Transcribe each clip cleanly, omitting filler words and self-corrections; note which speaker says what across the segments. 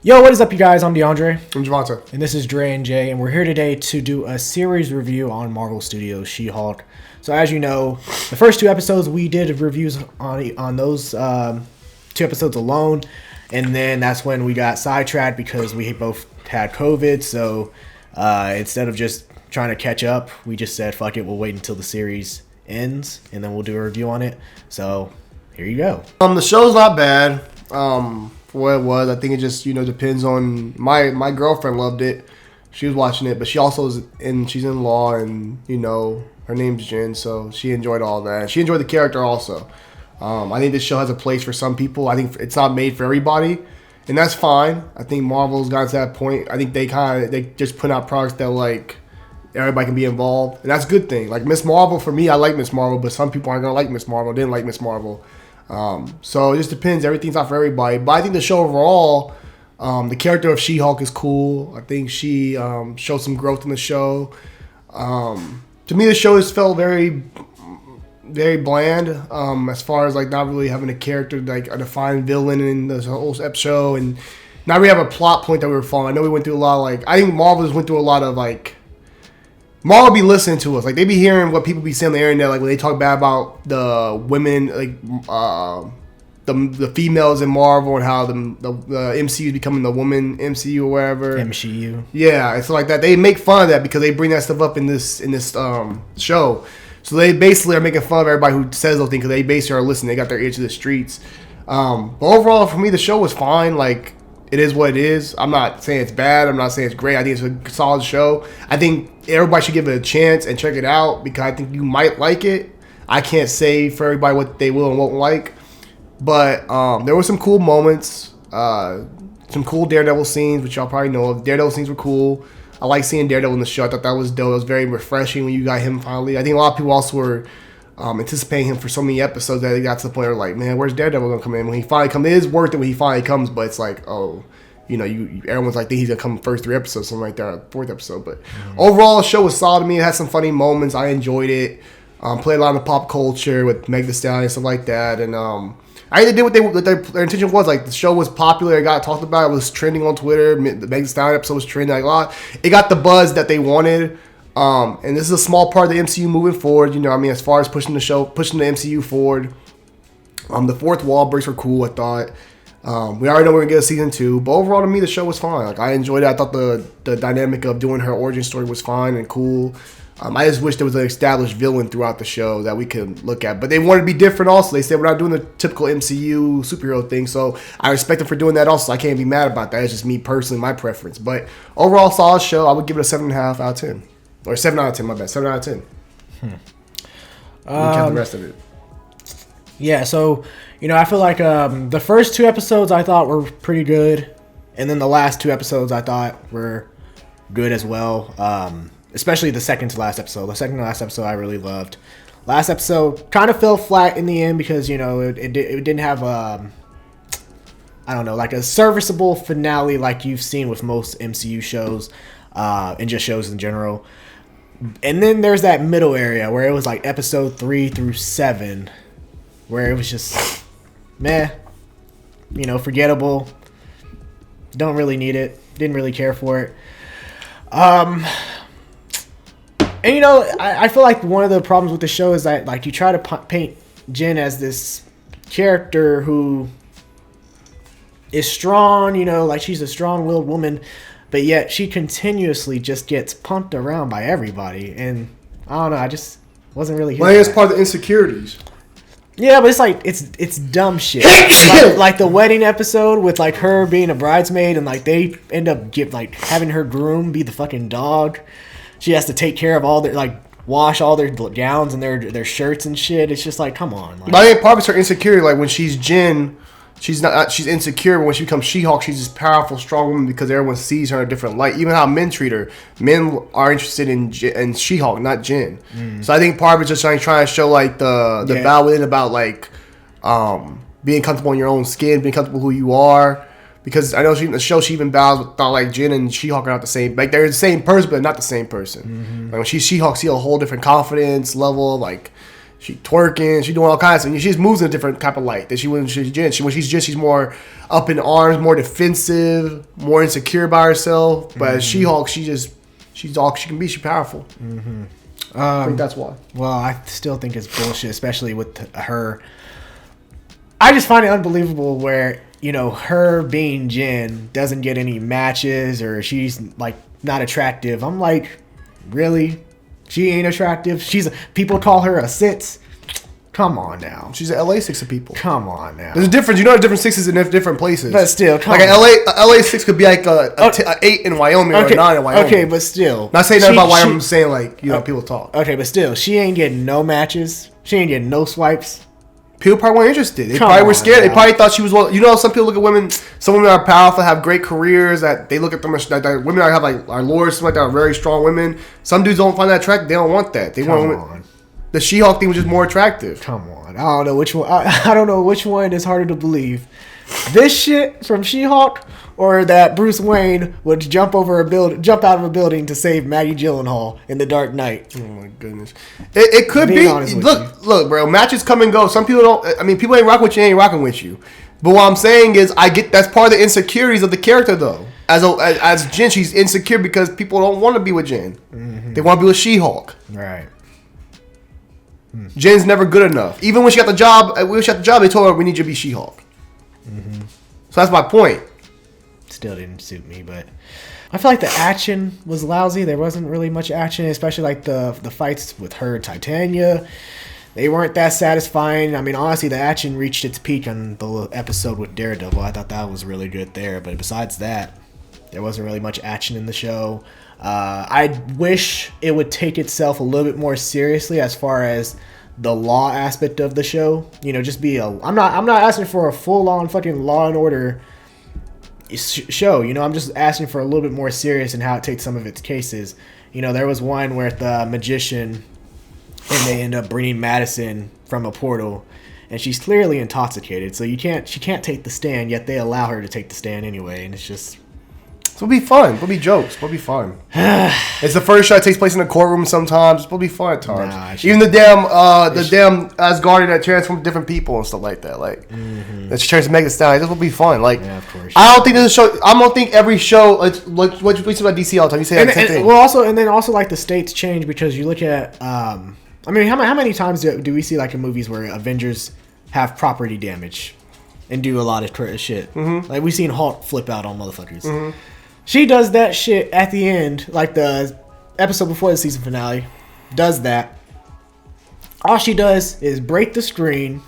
Speaker 1: Yo, what is up, you guys? I'm DeAndre.
Speaker 2: I'm Javante.
Speaker 1: And this is Dre and Jay, and we're here today to do a series review on Marvel Studios' She-Hulk. So as you know, the first two episodes we did reviews on those two episodes alone, and then that's when we got sidetracked because we both had COVID. So instead of just trying to catch up, we just said, fuck it, we'll wait until the series ends, and then we'll do a review on it. So here you go.
Speaker 2: The show's not bad. For what it was, I think it just depends on my girlfriend loved it. She was watching it, but she also she's in law, and her name's Jen, so she enjoyed all that. She enjoyed the character also. I think this show has a place for some people. I think it's not made for everybody, and that's fine. I think Marvel's gotten to that point. I think they just put out products that like everybody can be involved, and that's a good thing. Like Miss Marvel, for me, I like Miss Marvel, but some people aren't gonna like Miss Marvel. Didn't like Miss Marvel. So it just depends. Everything's not for everybody. But I think the show overall, the character of She-Hulk is cool. I think she showed some growth in the show. To me, the show has felt very, very bland. As far as like not really having a character, like a defined villain in the whole episode, and not really have a plot point that we were following. I know we went through a lot of I think Marvel just went through a lot of Marvel be listening to us. They be hearing what people be saying on the internet, when they talk bad about the women, the females in Marvel, and how the MCU is becoming the woman MCU or whatever.
Speaker 1: MCU.
Speaker 2: Yeah, it's like that. They make fun of that because they bring that stuff up in this show. So they basically are making fun of everybody who says those things because they basically are listening. They got their ear to the streets. But overall, for me, the show was fine. It is what it is. I'm not saying it's bad. I'm not saying it's great. I think it's a solid show. I think everybody should give it a chance and check it out because I think you might like it. I can't say for everybody what they will and won't like. But there were some cool moments. Some cool Daredevil scenes, which y'all probably know of. Daredevil scenes were cool. I like seeing Daredevil in the show. I thought that was dope. It was very refreshing when you got him finally. I think a lot of people also were anticipating him for so many episodes that they got to the point where man, where's Daredevil gonna come in? When he finally comes, it is worth it when he finally comes, but it's everyone's think he's gonna come first 3 episodes, something like that, 4th episode. But overall, the show was solid to me. It had some funny moments. I enjoyed it. Played a lot of pop culture with Meg Thee Stallion and stuff like that, and I think they did what their intention was. The show was popular. It got talked about. It was trending on Twitter. The Meg Thee Stallion episode was trending a lot. It got the buzz that they wanted. And this is a small part of the MCU moving forward. As far as pushing the MCU forward. The fourth wall breaks were cool, I thought. We already know we're going to get a season 2. But overall, to me, the show was fine. I enjoyed it. I thought the dynamic of doing her origin story was fine and cool. I just wish there was an established villain throughout the show that we could look at. But they wanted to be different also. They said we're not doing the typical MCU superhero thing. So I respect them for doing that also. I can't be mad about that. It's just me personally, my preference. But overall, solid show. I would give it a 7.5 out of 10. Or 7 out of 10, my bad. 7 out of 10. Count the rest of it.
Speaker 1: Yeah, so, I feel like the first 2 episodes I thought were pretty good. And then the last 2 episodes I thought were good as well. Especially the second to last episode. The second to last episode I really loved. Last episode kind of fell flat in the end because, it didn't have a serviceable finale like you've seen with most MCU shows and just shows in general. And then there's that middle area where it was episode 3 through 7 where it was just meh, forgettable. Don't really need it. Didn't really care for it. And I feel like one of the problems with the show is that you try to paint Jen as this character who is strong, she's a strong-willed woman, but yet she continuously just gets punked around by everybody, and I don't know, I just wasn't really here.
Speaker 2: Well, it's part of the insecurities.
Speaker 1: Yeah, but it's dumb shit. like the wedding episode with her being a bridesmaid, and they end up having her groom be the fucking dog. She has to take care of all their wash all their gowns and their shirts and shit. It's just come on.
Speaker 2: But I think part of her insecurity, when she's Jen, she's insecure. But when she becomes She-Hulk, she's this powerful, strong woman because everyone sees her in a different light. Even how men treat her, men are interested in She-Hulk, not Jen. So I think part of it's just trying to show the value within about being comfortable in your own skin, being comfortable who you are. Because I know in the show she even battles thought Jen and She-Hulk are not the same. They're the same person, but not the same person. When she's She-Hulk, see a whole different confidence level. She twerking, she doing all kinds of things. She just moves in a different type of light that she when she's Jin. When she's Jin, she's more up in arms, more defensive, more insecure by herself. But as She-Hulk, she's all she can be. She's powerful. I think that's why.
Speaker 1: Well, I still think it's bullshit, especially with her. I just find it unbelievable where, her being Jin doesn't get any matches or she's like not attractive. I'm like, really? She ain't attractive. People call her a six. Come on now.
Speaker 2: She's an LA six of people.
Speaker 1: Come on now.
Speaker 2: There's a difference. You know, different sixes in different places.
Speaker 1: But still,
Speaker 2: like an LA six could be like a 8 in Wyoming or a 9 in Wyoming.
Speaker 1: Okay, but still.
Speaker 2: Not saying nothing about Wyoming. I'm saying like people talk.
Speaker 1: Okay, but still, she ain't getting no matches. She ain't getting no swipes.
Speaker 2: People probably weren't interested. They probably were scared. Now. They probably thought she was some people look at women. Some women are powerful, have great careers. That they look at them as that women have like our lords, like that are very strong women. Some dudes don't find that attractive. They don't want that. They want women. The She-Hulk thing was just more attractive.
Speaker 1: Come on, I don't know which one. I don't know which one is harder to believe. This shit from She-Hulk, or that Bruce Wayne would jump out of a building to save Maggie Gyllenhaal in The Dark Knight.
Speaker 2: Oh my goodness, it could be. Look, bro. Matches come and go. Some people don't. I mean, people ain't rocking with you. Ain't rocking with you. But what I'm saying is, I get that's part of the insecurities of the character, though. As Jen, she's insecure because people don't want to be with Jen. They want to be with She-Hulk.
Speaker 1: Right.
Speaker 2: Jen's never good enough. Even when she got the job, they told her we need you to be She-Hulk. So that's my point.
Speaker 1: Still didn't suit me, but I feel like the action was lousy. There wasn't really much action, especially like the fights with her and Titania. They weren't that satisfying. I mean, honestly, the action reached its peak on the episode with Daredevil. I thought that was really good there, but besides that, there wasn't really much action in the show. I wish it would take itself a little bit more seriously as far as the law aspect of the show. Just be I'm not asking for a full-on fucking Law and Order show. I'm just asking for a little bit more serious in how it takes some of its cases. There was one where the magician, and they end up bringing Madison from a portal, and she's clearly intoxicated, so she can't take the stand, yet they allow her to take the stand anyway, and it's just...
Speaker 2: It'll be fun. It'll be jokes. It'll be fun. It's the first show that takes place in a courtroom sometimes. It'll be fun at times. Even the damn Asgardian that transforms different people and stuff like that. Like, that she turns to Megan Thee Stallion. This will be fun. Like,
Speaker 1: yeah, of course.
Speaker 2: I don't think this show... I don't think every show... Like what you say about DC all the time. You say that same thing.
Speaker 1: Well, also like the states change because you look at... I mean, how many times do we see like in movies where Avengers have property damage and do a lot of shit? Like, we've seen Hulk flip out on motherfuckers. She does that shit at the end, like the episode before the season finale, does that. All she does is break the screen,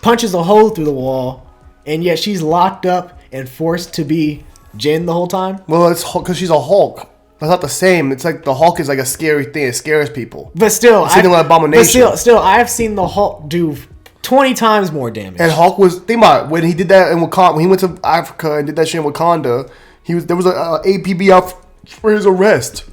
Speaker 1: punches a hole through the wall, and yet she's locked up and forced to be Jen the whole time.
Speaker 2: Well, it's because she's a Hulk. That's not the same. It's like the Hulk is like a scary thing. It scares people.
Speaker 1: But still,
Speaker 2: Abomination.
Speaker 1: But still, I have seen the Hulk do 20 times more damage.
Speaker 2: And Hulk was... Think about it. When he did that in Wakanda, when he went to Africa and did that shit in Wakanda... There was a APB out for his arrest.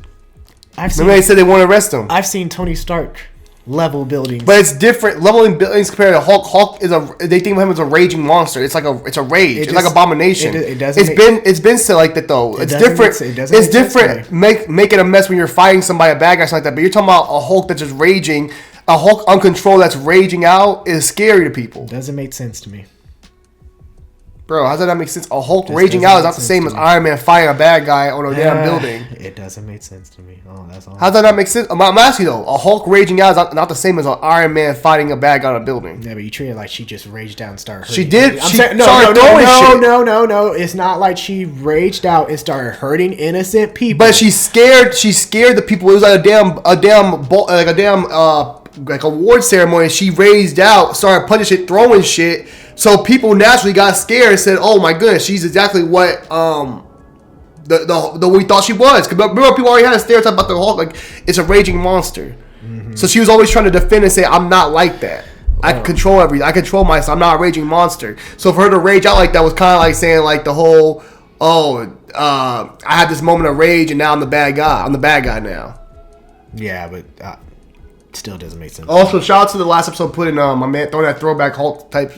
Speaker 2: Remember they said they want to arrest him.
Speaker 1: I've seen Tony Stark level buildings,
Speaker 2: but it's different. Leveling buildings compared to Hulk. Hulk is they think of him as a raging monster. It's a rage. It's like abomination. It's been said like that though. It's different. It's different. Making a mess when you're fighting somebody, a bad guy, something like that. But you're talking about a Hulk that's just raging. A Hulk uncontrolled that's raging out is scary to people.
Speaker 1: Doesn't make sense to me.
Speaker 2: Bro, how does that make sense? A Hulk raging out is not the same as Iron Man fighting a bad guy on a damn building.
Speaker 1: It doesn't make sense to me. Oh, that's all.
Speaker 2: How does that not make sense? I'm asking you though. A Hulk raging out is not the same as an Iron Man fighting a bad guy on a building.
Speaker 1: Yeah, but you treat it like she just raged out and started hurting.
Speaker 2: She did.
Speaker 1: No. It's not like she raged out and started hurting innocent people.
Speaker 2: But she scared the people. It was like like a award ceremony. She raged out, started punching shit, throwing shit. So people naturally got scared and said, "Oh my goodness, she's exactly what the we thought she was." Because remember, people already had a stereotype about the Hulk, like it's a raging monster. So she was always trying to defend and say, "I'm not like that. I can control everything. I control myself. I'm not a raging monster." So for her to rage out like that was kind of like saying like the whole, I had this moment of rage and now I'm the bad guy. I'm the bad guy now.
Speaker 1: Yeah, but. Still doesn't make sense.
Speaker 2: Also, shout out to the last episode putting my man throwing that throwback Hulk type,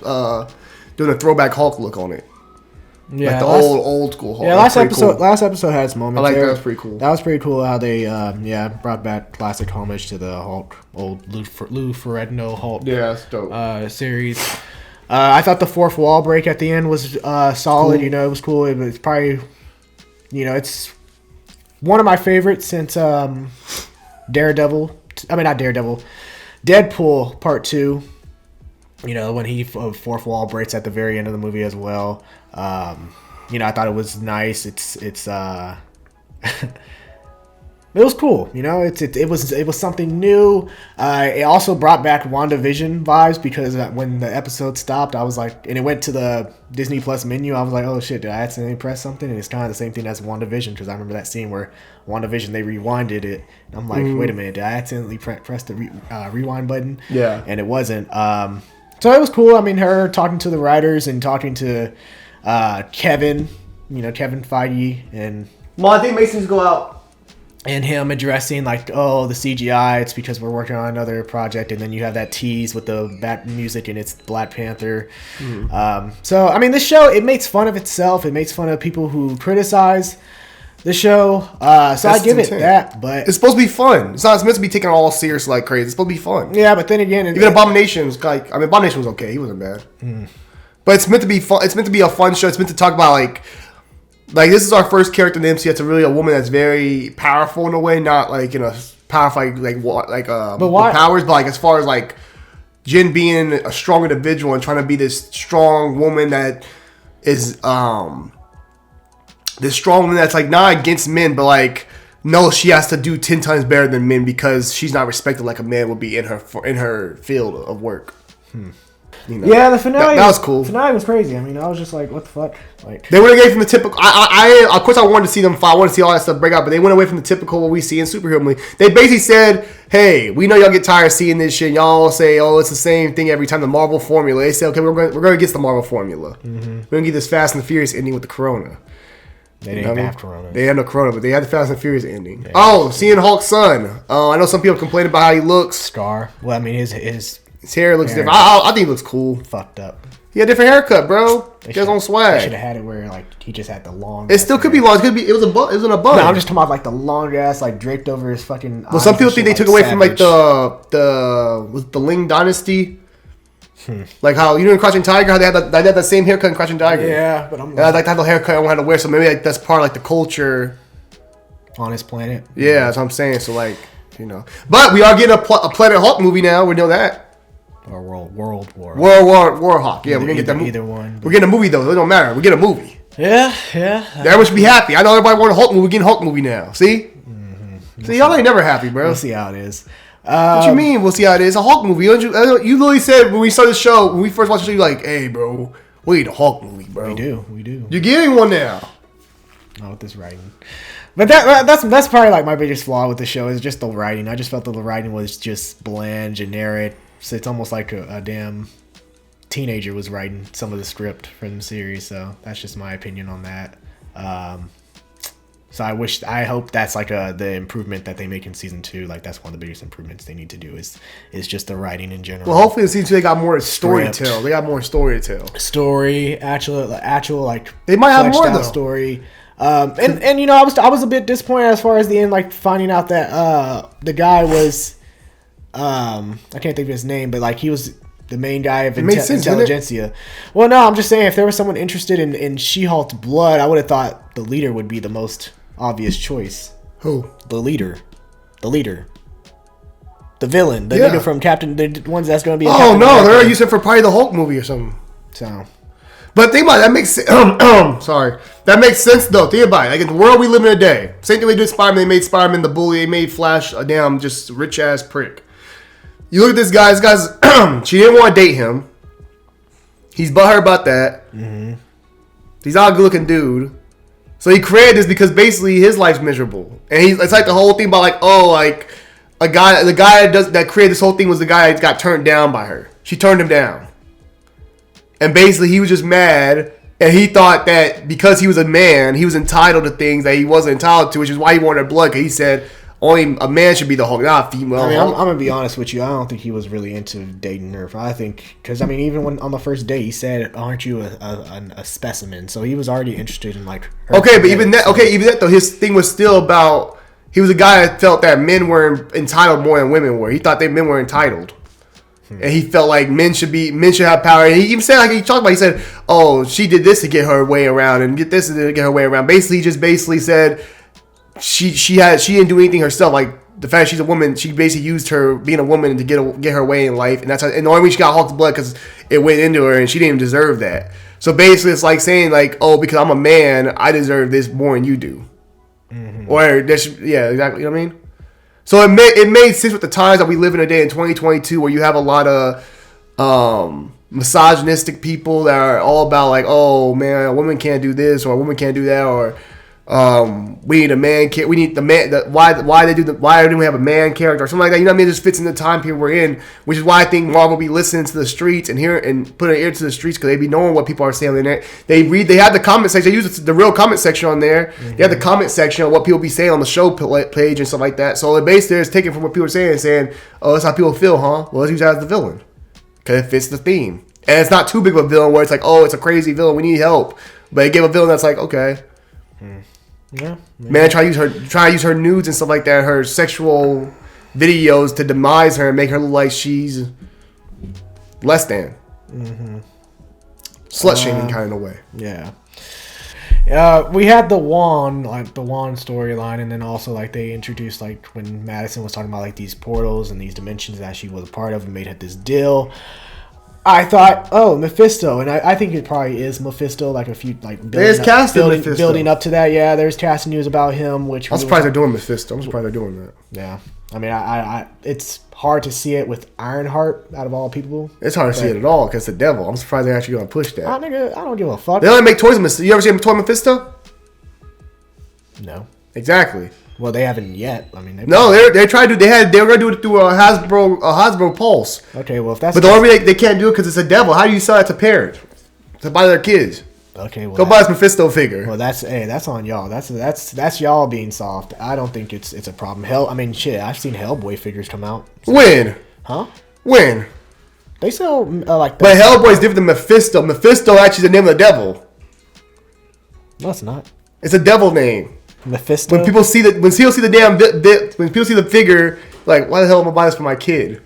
Speaker 2: doing a throwback Hulk look on it.
Speaker 1: Yeah,
Speaker 2: like the old school Hulk.
Speaker 1: Yeah,
Speaker 2: last
Speaker 1: episode had its moments.
Speaker 2: I like
Speaker 1: there.
Speaker 2: that. Was pretty cool.
Speaker 1: That was pretty cool how they brought back classic homage to the Hulk, old Lou Ferrigno Hulk.
Speaker 2: Yeah, that's dope.
Speaker 1: Series. I thought the fourth wall break at the end was solid.
Speaker 2: Cool.
Speaker 1: It was cool. It was probably, it's one of my favorites since Daredevil. I mean, not Daredevil. Deadpool Part 2. When he fourth wall breaks at the very end of the movie as well. I thought it was nice. It's it was cool. It was something new. It also brought back WandaVision vibes because when the episode stopped, I was like, and it went to the Disney Plus menu. I was like, oh shit, did I accidentally press something? And it's kind of the same thing as WandaVision because I remember that scene where WandaVision they rewinded it. And I'm like, wait a minute, did I accidentally press the rewind button?
Speaker 2: Yeah,
Speaker 1: and it wasn't. So it was cool. I mean, her talking to the writers and talking to Kevin, Kevin Feige, and
Speaker 2: well, I think Mason's go out.
Speaker 1: And him addressing the CGI, it's because we're working on another project, and then you have that tease with the bat music and it's Black Panther. So I mean, this show, it makes fun of itself. It makes fun of people who criticize the show. So I give it that, but
Speaker 2: it's supposed to be fun. It's meant to be taken all serious like crazy. It's supposed to be fun.
Speaker 1: Yeah, but then again,
Speaker 2: even Abomination's Abomination was okay. He wasn't bad. But it's meant to be fun. It's meant to be a fun show. It's meant to talk about like this is our first character in the MCU. It's really a woman that's very powerful in a way, not powerful but why? Powers, but as far as Jen being a strong individual and trying to be this strong woman that is this strong woman that's not against men, but no, she has to do 10 times better than men because she's not respected like a man would be in her field of work.
Speaker 1: Yeah, the finale
Speaker 2: that was cool.
Speaker 1: The finale was crazy. I mean, I was just like, what the fuck?
Speaker 2: They went away from the typical. I of course I wanted to see them fight. I wanted to see all that stuff break out, but they went away from the typical what we see in superhero movie. They basically said, "Hey, we know y'all get tired of seeing this shit. Y'all say, oh, it's the same thing every time. The Marvel formula." They say, "Okay, we're going against the Marvel formula. We're going to get this Fast and the Furious ending with the Corona."
Speaker 1: They didn't have Corona.
Speaker 2: They had no Corona, but they had the Fast and Furious ending. Yeah. Seeing Hulk's son. I know some people complain about how he looks.
Speaker 1: Scar. Well, I mean, his
Speaker 2: hair looks different. I think he looks cool.
Speaker 1: Fucked up.
Speaker 2: He had a different haircut, bro. He has on swag.
Speaker 1: They should have had it where he just had the long.
Speaker 2: It still could be long. It was in a bun.
Speaker 1: No, I'm just talking about the long ass draped over his fucking.
Speaker 2: Well, some people think they took away from the Ling Dynasty. How in Crouching Tiger, how they had that same haircut in Crouching Tiger.
Speaker 1: Yeah, but
Speaker 2: I'd like to have the haircut I wanted to wear, so maybe that's part of the culture
Speaker 1: on his planet.
Speaker 2: Yeah, that's what I'm saying. So but we are getting a Planet Hulk movie now. We know that.
Speaker 1: Or World War
Speaker 2: Hawk. Yeah, we're gonna get that movie.
Speaker 1: Either one.
Speaker 2: We're getting a movie though. It don't matter. We get a movie.
Speaker 1: Yeah.
Speaker 2: Everyone should be happy. I know everybody wanted a Hulk movie. We're getting a Hulk movie now. See? See, y'all ain't never happy, bro.
Speaker 1: We'll see how it is.
Speaker 2: What you mean? We'll see how it is. A Hulk movie. You literally said when we started the show, when we first watched the show, you're like, "Hey, bro, we need a Hulk movie, bro."
Speaker 1: We do.
Speaker 2: You're getting one now.
Speaker 1: Not with this writing. But that's probably my biggest flaw with the show is just the writing. I just felt the writing was just bland, generic. So it's almost like a damn teenager was writing some of the script from the series. So that's just my opinion on that. So I hope that's the improvement that they make in season 2. That's one of the biggest improvements they need to do is just the writing in general.
Speaker 2: Well, hopefully in season 2 they got more story to tell. They got more story to tell.
Speaker 1: Story, actual
Speaker 2: they might have more though.
Speaker 1: Story. I was a bit disappointed as far as the end, finding out that the guy was. I can't think of his name, but he was the main guy of intelligentsia. Well, no, I'm just saying if there was someone interested in She-Hulk's blood, I would have thought the leader would be the most obvious choice.
Speaker 2: Who?
Speaker 1: The leader. The villain. The nigga from Captain. The ones that's going to be.
Speaker 2: Oh no, they're gonna use him for probably the Hulk movie or something.
Speaker 1: So.
Speaker 2: But think about it, that makes sorry. That makes sense though. Think about it. In the world we live in today, same thing they did Spider-Man. They made Spider-Man the bully. They made Flash a damn just rich ass prick. You look at this guy. This guy's she didn't want to date him. He's butthurt about that. Mm-hmm. He's not a good looking dude. So he created this because basically his life's miserable, and it's the whole thing about the guy that created this whole thing was the guy that got turned down by her. She turned him down. And basically, he was just mad, and he thought that because he was a man, he was entitled to things that he wasn't entitled to, which is why he wanted her blood. Because he said, only a man should be the Hulk, not a female.
Speaker 1: I mean,
Speaker 2: Hulk.
Speaker 1: I'm gonna be honest with you. I don't think he was really into dating her. I think because I mean, even when on the first date, he said, "Aren't you a specimen?" So he was already interested in like. Her
Speaker 2: Okay, but even that though, his thing was still about. He was a guy that felt that men were entitled more than women were. He thought that men were entitled. And he felt like men should have power. And he even said, like he talked about, he said, "Oh, she did this to get her way around, and get this to get her way around." Basically, he just said she didn't do anything herself. Like the fact she's a woman, she basically used her being a woman to get her way in life, and that's how, and the only way she got Hulk's blood because it went into her, and she didn't even deserve that. So basically, it's like saying like, "Oh, because I'm a man, I deserve this more than you do." Mm-hmm. Or yeah, exactly. You know what I mean? So it made sense with the times that we live in today in 2022, where you have a lot of misogynistic people that are all about like, oh man, a woman can't do this or a woman can't do that, or we need a man. We need the man. Why do we have a man character or something like that? You know what I mean? It just fits in the time period we're in, which is why I think Marvel will be listening to the streets and hear and put an ear to the streets because they be knowing what people are saying on the internet. They have the comment section. They use the real comment section on there. Mm-hmm. They have the comment section of what people be saying on the show page and stuff like that. So the base there is taken from what people are saying, "Oh, that's how people feel, huh? Well, let's use that as the villain because it fits the theme, and it's not too big of a villain where it's like, oh, it's a crazy villain, we need help, but they give a villain that's like, okay."
Speaker 1: Yeah,
Speaker 2: man, try to use her nudes and stuff like that, her sexual videos to demise her and make her look like she's less than. Mm-hmm. Slut shaming kind of way.
Speaker 1: Yeah. We had the Wand storyline, and then also like they introduced like when Madison was talking about like these portals and these dimensions that she was a part of and made this deal. I thought, oh, Mephisto, and I think it probably is Mephisto. Like a few, like building up to that. Yeah, there's casting news about him. Which
Speaker 2: I'm surprised they're doing Mephisto. I'm surprised they're doing that.
Speaker 1: Yeah, I mean, I it's hard to see it with Ironheart out of all people.
Speaker 2: It's hard to see it at all because the devil. I'm surprised they're actually going to push that.
Speaker 1: I don't give a fuck.
Speaker 2: They only make toys of Mephisto. You ever seen a toy Mephisto?
Speaker 1: No.
Speaker 2: Exactly.
Speaker 1: Well, they haven't yet. I mean,
Speaker 2: they tried to. They were gonna do it through a Hasbro Pulse.
Speaker 1: Okay, well if that's.
Speaker 2: But the only reason they can't do it because it's a devil. How do you sell it to parents to buy their kids?
Speaker 1: Okay, well
Speaker 2: go buy this Mephisto figure.
Speaker 1: Well, that's on y'all. That's y'all being soft. I don't think it's a problem. Hell, I mean, shit. I've seen Hellboy figures come out.
Speaker 2: So. When?
Speaker 1: Huh?
Speaker 2: When?
Speaker 1: They sell like.
Speaker 2: But Hellboy's different than Mephisto. Mephisto actually is the name of the devil.
Speaker 1: No, it's not.
Speaker 2: It's a devil name.
Speaker 1: Mephisto.
Speaker 2: When people see the when people see the figure, like, why the hell am I buying this for my kid?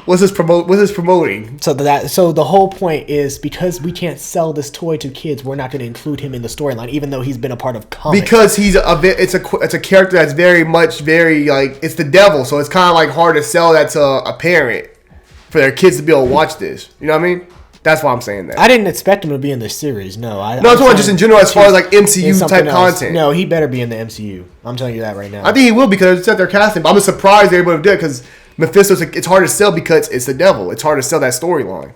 Speaker 2: What's this promoting?
Speaker 1: So the whole point is because we can't sell this toy to kids, we're not going to include him in the storyline, even though he's been a part of comics.
Speaker 2: Because it's a character that's very like it's the devil, so it's kind of like hard to sell that to a parent for their kids to be able to watch this. You know what I mean? That's why I'm saying that.
Speaker 1: I didn't expect him to be in this series. No,
Speaker 2: I'm talking just in general as far as like MCU type content.
Speaker 1: No, he better be in the MCU. I'm telling you that right now.
Speaker 2: I think he will because it's at their casting. But I'm just surprised they're able to do it because Mephisto's it's hard to sell because it's the devil. It's hard to sell that storyline.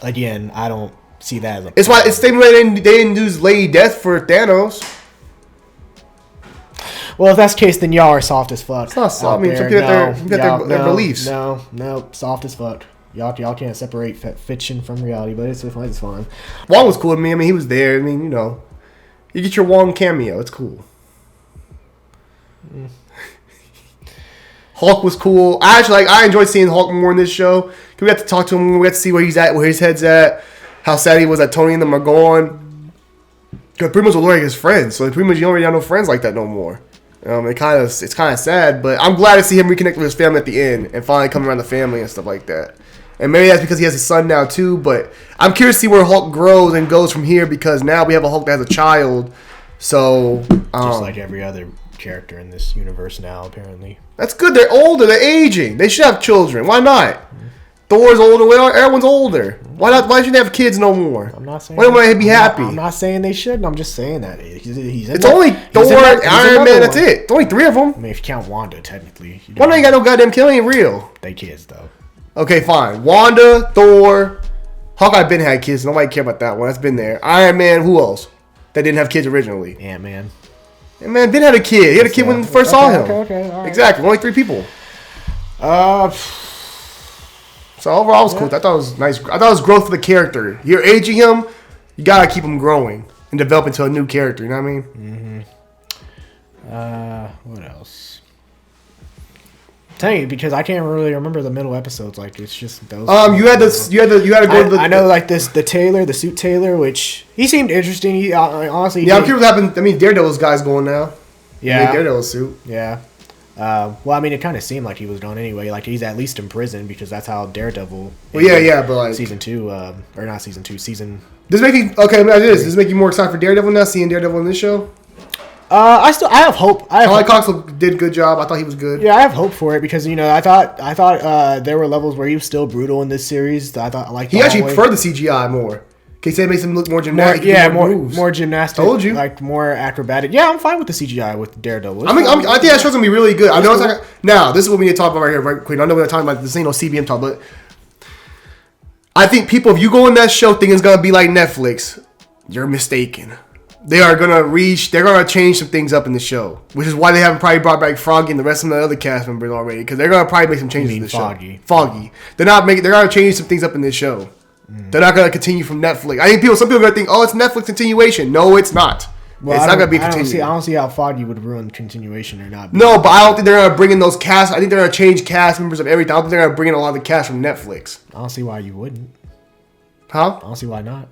Speaker 1: Again, I don't see that as a.
Speaker 2: It's why it's the same way they didn't use Lady Death for Thanos.
Speaker 1: Well, if that's the case, then y'all are soft as fuck.
Speaker 2: It's not soft. I mean, some people got their beliefs.
Speaker 1: No, soft as fuck. Y'all can't separate fiction from reality, but it's fine.
Speaker 2: Wong was cool to me. I mean, he was there. I mean, you know, you get your Wong cameo. It's cool. Mm. Hulk was cool. I enjoyed seeing Hulk more in this show. We got to talk to him. We got to see where he's at, where his head's at, how sad he was that Tony and them are gone. Because pretty much we're like his friends, so pretty much you don't really have no friends like that no more. It's kind of sad, but I'm glad to see him reconnect with his family at the end and finally come around the family and stuff like that. And maybe that's because he has a son now too, but I'm curious to see where Hulk grows and goes from here because now we have a Hulk that has a child. So
Speaker 1: just like every other character in this universe now, apparently.
Speaker 2: That's good. They're older. They're aging. They should have children. Why not? Thor's older. Everyone's older. Why not? Why shouldn't they have kids no more?
Speaker 1: I'm not saying.
Speaker 2: Why don't they be happy?
Speaker 1: I'm not saying they shouldn't. I'm just saying that
Speaker 2: it's only Thor, Iron Man. That's it. It's only 3 of them.
Speaker 1: I mean, if you count Wanda, technically.
Speaker 2: Why don't you got no goddamn kill? Ain't real.
Speaker 1: They kids though.
Speaker 2: Okay, fine. Wanda, Thor, Hawkeye been had kids. Nobody care about that one. That's been there. Iron Man. Who else that didn't have kids originally?
Speaker 1: Ant-Man.
Speaker 2: Ant-Man Ben had a kid. He had a kid when we first saw him.
Speaker 1: Okay. All right.
Speaker 2: Exactly. Only 3 people. So overall, it was cool. I thought it was nice. I thought it was growth for the character. You're aging him. You gotta keep him growing and develop into a new character. You know what I mean?
Speaker 1: Mm-hmm. What else? Tell you because I can't really remember the middle episodes. Like it's just those.
Speaker 2: You had to go to the.
Speaker 1: I know like the suit tailor, which he seemed interesting. He honestly.
Speaker 2: Yeah, I'm curious what happened. I mean, Daredevil's guy's going now.
Speaker 1: Yeah,
Speaker 2: Daredevil suit.
Speaker 1: Yeah. Well, I mean, it kind of seemed like he was gone anyway. Like he's at least in prison because that's how Daredevil.
Speaker 2: Well, yeah, but like
Speaker 1: season 2, or not season 2, season.
Speaker 2: Does make you okay? Does this make you more excited for Daredevil now? Seeing Daredevil in this show?
Speaker 1: I have hope.
Speaker 2: Charlie Cox did a good job. I thought he was good.
Speaker 1: Yeah, I have hope for it because I thought there were levels where he was still brutal in this series. I thought like
Speaker 2: he actually preferred the CGI more. He said it makes him look more gymnastic.
Speaker 1: More gymnastic.
Speaker 2: Told you,
Speaker 1: like more acrobatic. Yeah, I'm fine with the CGI with Daredevil.
Speaker 2: I think that show's gonna be really good. I know it's like now. This is what we need to talk about right here, right quick. I know we're not talking about this ain't no CBM talk, but I think people, if you go in that show thinking it's gonna be like Netflix, you're mistaken. They're gonna change some things up in the show, which is why they haven't probably brought back Froggy and the rest of the other cast members already, because they're gonna probably make some changes in the show. Foggy. They're gonna change some things up in this show. They're not gonna continue from Netflix. I think some people are gonna think, oh, it's Netflix continuation. No, it's not.
Speaker 1: Well,
Speaker 2: it's not gonna be continuation.
Speaker 1: I don't see how Foggy would ruin continuation or not.
Speaker 2: No, but I don't think they're gonna bring in those casts. I think they're gonna change cast members of everything. I don't think they're gonna bring in a lot of the cast from Netflix.
Speaker 1: I don't see why you wouldn't.
Speaker 2: Huh?
Speaker 1: I don't see why not.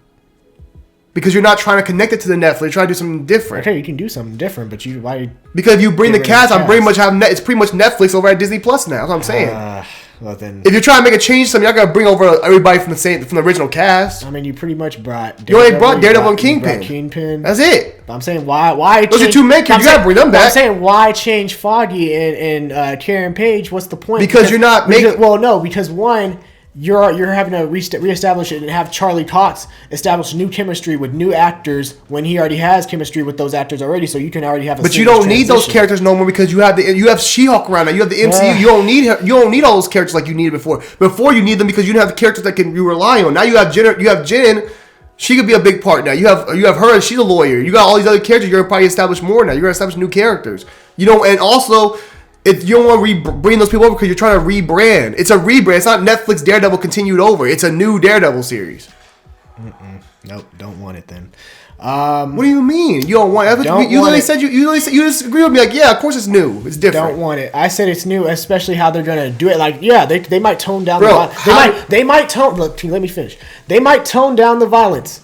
Speaker 2: Because you're not trying to connect it to the Netflix. You're trying to do something different.
Speaker 1: Okay, you can do something different, but why?
Speaker 2: Because if you bring the cast, I'm pretty much it's pretty much Netflix over at Disney Plus now. That's what I'm saying.
Speaker 1: Well then,
Speaker 2: if you're trying to make a change, something you're not gonna bring over everybody from the original cast.
Speaker 1: I mean, you pretty much brought.
Speaker 2: You only brought Daredevil and Kingpin. That's it.
Speaker 1: But I'm saying why?
Speaker 2: Those are two main characters. You gotta bring them back.
Speaker 1: I'm saying why change Foggy and Karen Page? What's the point?
Speaker 2: Because you're not making.
Speaker 1: Well, no, because one. You're having to reestablish it and have Charlie Cox establish new chemistry with new actors when he already has chemistry with those actors already. So you can already have.
Speaker 2: But you don't need those characters no more because you have She-Hulk around now. You have the MCU. You don't need all those characters like you needed before. Before you need them because you didn't have the characters that you rely on. Now you have Jen. You have Jen. She could be a big part now. You have her. She's a lawyer. You got all these other characters. You're gonna probably establish more now. You're gonna establish new characters. And also. If you don't want to bring those people over because you're trying to rebrand. It's a rebrand. It's not Netflix Daredevil continued over. It's a new Daredevil series.
Speaker 1: Nope, don't want it then.
Speaker 2: What do you mean? You don't want it? You disagree with me. Like, yeah, of course it's new. It's different.
Speaker 1: Don't want it. I said it's new, especially how they're gonna do it. Like, yeah, they might tone down the violence. They might tone. Look, let me finish. They might tone down the violence.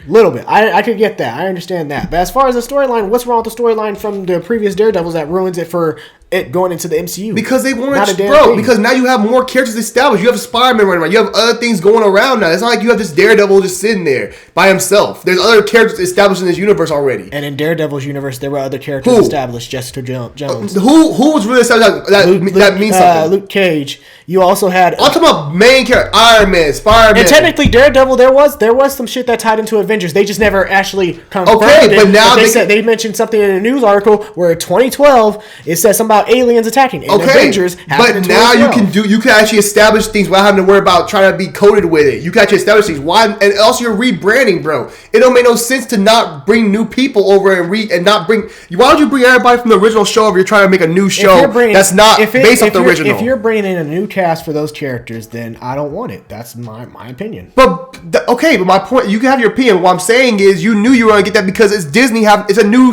Speaker 1: Little bit. I could get that. I understand that. But as far as the storyline, what's wrong with the storyline from the previous Daredevils that ruins it for it going into the MCU?
Speaker 2: Because they want to, because now you have more characters established. You have Spider-Man running around. You have other things going around now. It's not like you have this Daredevil just sitting there by himself. There's other characters established in this universe already.
Speaker 1: And in Daredevil's universe, there were other characters established. Jessica Jones.
Speaker 2: Who was really established? That means something.
Speaker 1: Luke Cage. You also had.
Speaker 2: I'm talking about main character. Iron Man, Spider-Man.
Speaker 1: And technically, Daredevil, there was some shit that tied into Avengers. They just never actually confirmed it.
Speaker 2: But now
Speaker 1: they mentioned something in a news article where in 2012 it says something about aliens attacking. And Avengers happened in 2012.
Speaker 2: But now you can actually establish things without having to worry about trying to be coded with it. You can actually establish things. Why? And also you're rebranding, bro. It don't make no sense to not bring new people over and not bring. Why would you bring everybody from the original show if you're trying to make a new show that's not based off the original?
Speaker 1: If you're bringing in a new cast for those characters, then I don't want it. That's my opinion.
Speaker 2: But my point. You can have your opinion. What I'm saying is, you knew you were gonna get that because it's Disney. It's a new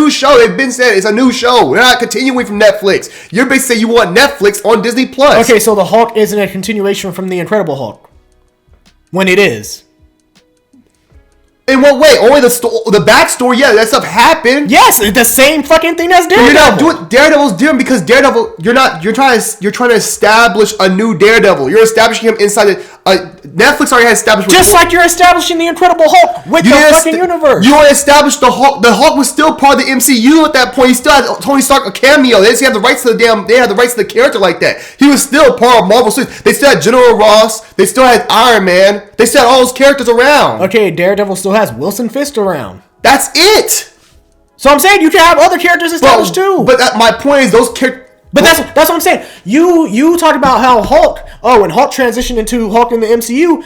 Speaker 2: show. They've been saying it's a new show. We're not continuing from Netflix. You're basically saying you want Netflix on Disney Plus.
Speaker 1: Okay, so the Hulk isn't a continuation from the Incredible Hulk. When it is.
Speaker 2: In what way? Only the backstory, yeah, that stuff happened.
Speaker 1: Yes, the same fucking thing as Daredevil.
Speaker 2: You're not doing Daredevil's different because Daredevil, you're trying to establish a new Daredevil. You're establishing him inside Netflix already has established.
Speaker 1: Just like you're establishing the Incredible Hulk with the fucking universe.
Speaker 2: You want to establish the Hulk. The Hulk was still part of the MCU at that point. He still had Tony Stark a cameo. They didn't have the rights to They had the rights to the character like that. He was still part of Marvel. They still had General Ross. They still had Iron Man. They still had all those characters around.
Speaker 1: Okay, Daredevil still has Wilson Fisk around.
Speaker 2: That's it.
Speaker 1: So I'm saying you can have other characters established too.
Speaker 2: But my point is those characters.
Speaker 1: But that's what I'm saying. You talk about how Hulk. Oh, when Hulk transitioned into Hulk in the MCU.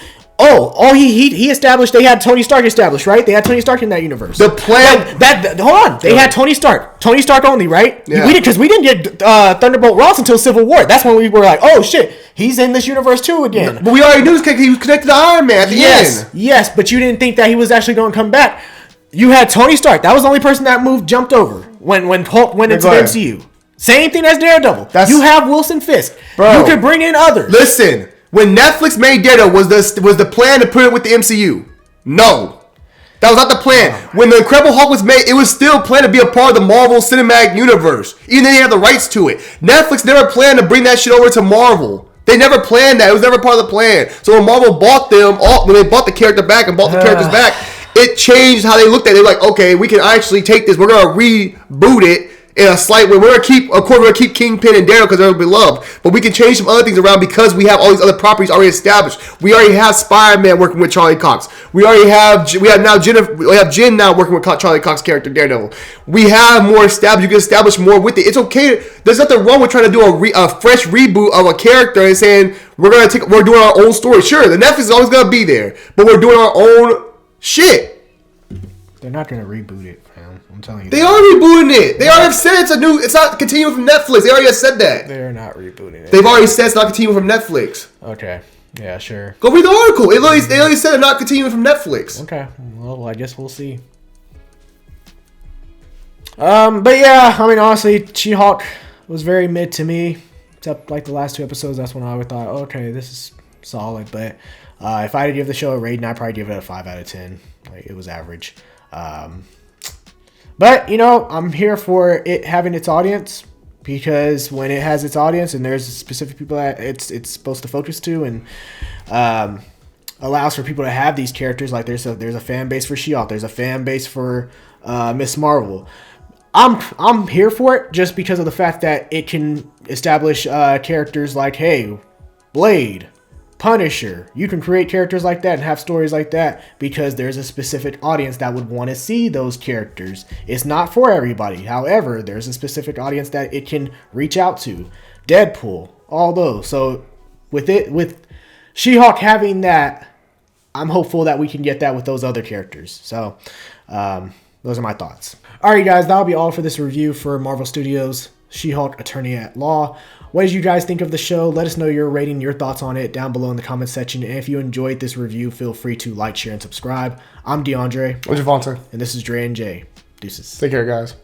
Speaker 1: He established. They had Tony Stark established, right? They had Tony Stark in that universe.
Speaker 2: The plan.
Speaker 1: Hold on. They had Tony Stark. Tony Stark only, right?
Speaker 2: Yeah.
Speaker 1: We didn't get Thunderbolt Ross until Civil War. That's when we were like, oh shit, he's in this universe too again.
Speaker 2: But we already knew he was connected to Iron Man at the end.
Speaker 1: Yes, but you didn't think that he was actually going to come back. You had Tony Stark. That was the only person that jumped over when Hulk went into the MCU. Same thing as Daredevil. You have Wilson Fisk.
Speaker 2: Bro,
Speaker 1: you could bring in others.
Speaker 2: Listen, when Netflix made Daredevil, was the plan to put it with the MCU? No. That was not the plan. When the Incredible Hulk was made, it was still planned to be a part of the Marvel Cinematic Universe. Even though they had the rights to it. Netflix never planned to bring that shit over to Marvel. They never planned that. It was never part of the plan. So when Marvel bought them, when they bought the character back and bought the characters back, it changed how they looked at it. They're like, okay, we can actually take this. We're going to reboot it in a slight way. We're going to keep Kingpin and Daredevil because they're beloved. But we can change some other things around because we have all these other properties already established. We already have Spider-Man working with Charlie Cox. We have Jen now working with Charlie Cox's character, Daredevil. We have more established. You can establish more with it. It's okay. There's nothing wrong with trying to do a fresh reboot of a character and saying we're doing our own story. Sure, the Netflix is always going to be there, but we're doing our own shit.
Speaker 1: They're not going to reboot it, man. I'm telling you.
Speaker 2: They are rebooting it. They already said it's not continuing from Netflix. They already said that.
Speaker 1: They're not rebooting it.
Speaker 2: They've already said it's not continuing from Netflix.
Speaker 1: Okay. Yeah, sure.
Speaker 2: Go read the article. They already said they're not continuing from Netflix.
Speaker 1: Okay. Well, I guess we'll see. But yeah, I mean, honestly, She-Hulk was very mid to me. Except like the last 2 episodes, that's when I would thought, okay, this is solid. But if I had to give the show a rating, I'd probably give it a 5 out of 10. Like, it was average. But, you know, I'm here for it having its audience, because when it has its audience and there's specific people that it's supposed to focus to, and allows for people to have these characters, like there's a fan base for She-Hulk, there's a fan base for Miss Marvel. I'm here for it just because of the fact that it can establish characters like, hey, Blade, Punisher. You can create characters like that and have stories like that because there's a specific audience that would want to see those characters. It's not for everybody. However, there's a specific audience that it can reach out to. Deadpool, all those. So with She-Hulk having that, I'm hopeful that we can get that with those other characters. So those are my thoughts. Alright guys, that'll be all for this review for Marvel Studios' She-Hulk Attorney at Law. What did you guys think of the show? Let us know your rating, your thoughts on it down below in the comments section. And if you enjoyed this review, feel free to like, share, and subscribe. I'm DeAndre.
Speaker 2: I'm Javonte.
Speaker 1: And this is Dre and Jay. Deuces.
Speaker 2: Take care, guys.